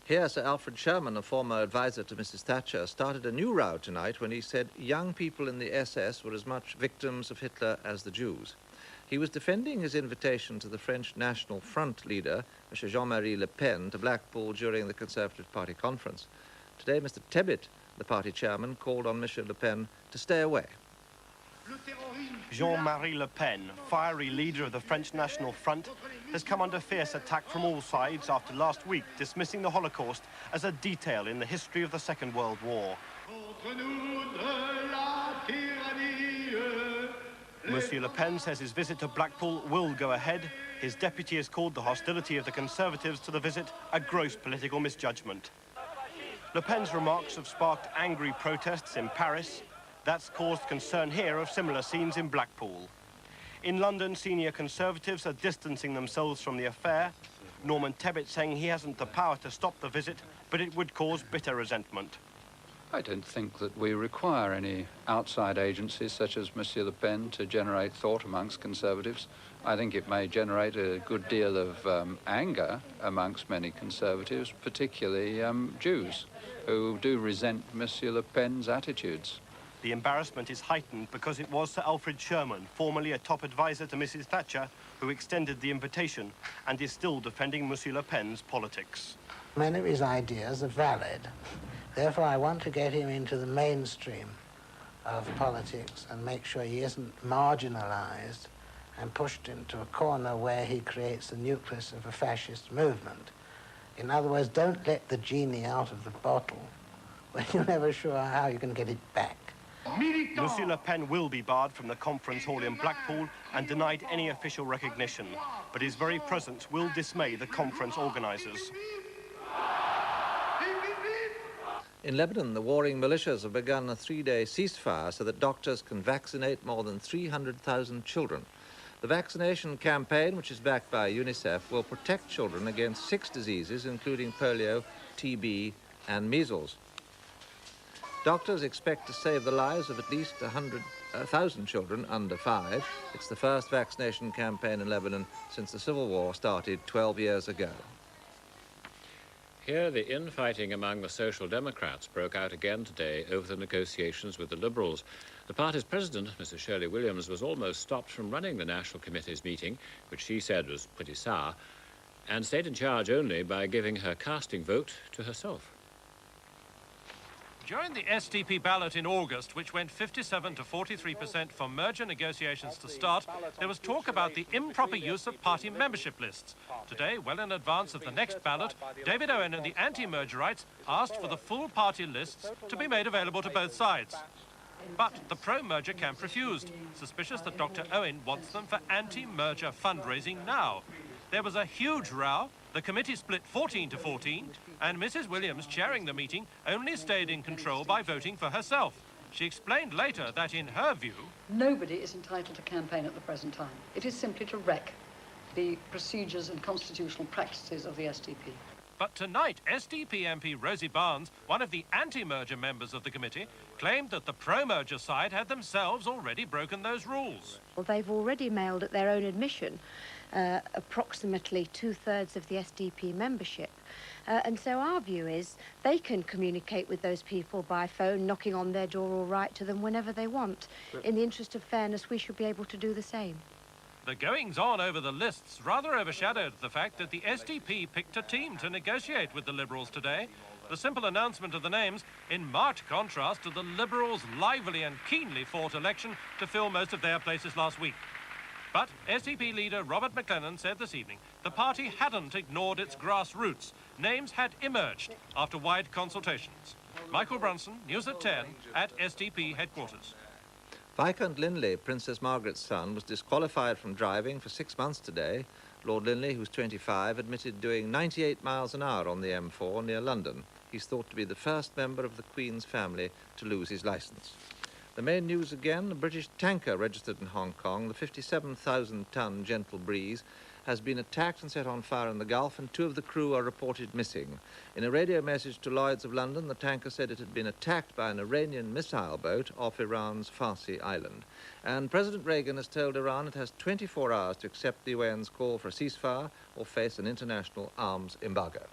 Here, Sir Alfred Sherman, a former advisor to Mrs. Thatcher, started a new row tonight when he said young people in the SS were as much victims of Hitler as the Jews. He was defending his invitation to the French National Front leader, Mr. Jean-Marie Le Pen, to Blackpool during the Conservative Party conference. Today, Mr. Tebbit, the party chairman, called on Mr. Le Pen to stay away. Jean-Marie Le Pen, fiery leader of the French National Front, has come under fierce attack from all sides after last week dismissing the Holocaust as a detail in the history of the Second World War. Monsieur Le Pen says his visit to Blackpool will go ahead. His deputy has called the hostility of the Conservatives to the visit a gross political misjudgment. Le Pen's remarks have sparked angry protests in Paris. That's caused concern here of similar scenes in Blackpool. In London, senior Conservatives are distancing themselves from the affair. Norman Tebbit saying he hasn't the power to stop the visit, but it would cause bitter resentment. I don't think that we require any outside agencies such as Monsieur Le Pen to generate thought amongst Conservatives. I think it may generate a good deal of anger amongst many Conservatives, particularly Jews, who do resent Monsieur Le Pen's attitudes. The embarrassment is heightened because it was Sir Alfred Sherman, formerly a top advisor to Mrs. Thatcher, who extended the invitation and is still defending Monsieur Le Pen's politics. Many of his ideas are valid. Therefore, I want to get him into the mainstream of politics and make sure he isn't marginalized and pushed into a corner where he creates the nucleus of a fascist movement. In other words, don't let the genie out of the bottle when you're never sure how you can get it back. Monsieur Le Pen will be barred from the conference hall in Blackpool and denied any official recognition, but his very presence will dismay the conference organisers. In Lebanon, the warring militias have begun a 3-day ceasefire so that doctors can vaccinate more than 300,000 children. The vaccination campaign, which is backed by UNICEF, will protect children against 6 diseases, including polio, TB, and measles. Doctors expect to save the lives of at least 100,000 children under 5. It's the first vaccination campaign in Lebanon since the civil war started 12 years ago. Here, the infighting among the Social Democrats broke out again today over the negotiations with the Liberals. The party's president, Mrs. Shirley Williams, was almost stopped from running the National Committee's meeting, which she said was pretty sour, and stayed in charge only by giving her casting vote to herself. During the SDP ballot in August, which went 57 to 43% for merger negotiations to start, there was talk about the improper use of party membership lists. Today, well in advance of the next ballot, David Owen and the anti-mergerites asked for the full party lists to be made available to both sides. But the pro-merger camp refused, suspicious that Dr. Owen wants them for anti-merger fundraising now. There was a huge row. The committee split 14 to 14, and Mrs. Williams, chairing the meeting, only stayed in control by voting for herself. She explained later that, in her view, nobody is entitled to campaign at the present time. It is simply to wreck the procedures and constitutional practices of the SDP. But tonight, SDP MP Rosie Barnes, one of the anti-merger members of the committee, claimed that the pro-merger side had themselves already broken those rules. Well, they've already mailed at their own admission approximately 2/3 of the SDP membership. And so our view is they can communicate with those people by phone, knocking on their door or write to them whenever they want. In the interest of fairness, we should be able to do the same. The goings-on over the lists rather overshadowed the fact that the SDP picked a team to negotiate with the Liberals today. The simple announcement of the names in marked contrast to the Liberals' lively and keenly fought election to fill most of their places last week. But SDP leader Robert McLennan said this evening the party hadn't ignored its grassroots. Names had emerged after wide consultations. Michael Brunson, News at 10, at SDP headquarters. Viscount Linley, Princess Margaret's son, was disqualified from driving for 6 months today. Lord Linley, who's 25, admitted doing 98 miles an hour on the M4 near London. He's thought to be the first member of the Queen's family to lose his licence. The main news again, a British tanker registered in Hong Kong, the 57,000-ton Gentle Breeze, has been attacked and set on fire in the Gulf, and 2 of the crew are reported missing. In a radio message to Lloyd's of London, the tanker said it had been attacked by an Iranian missile boat off Iran's Farsi island. And President Reagan has told Iran it has 24 hours to accept the UN's call for a ceasefire or face an international arms embargo.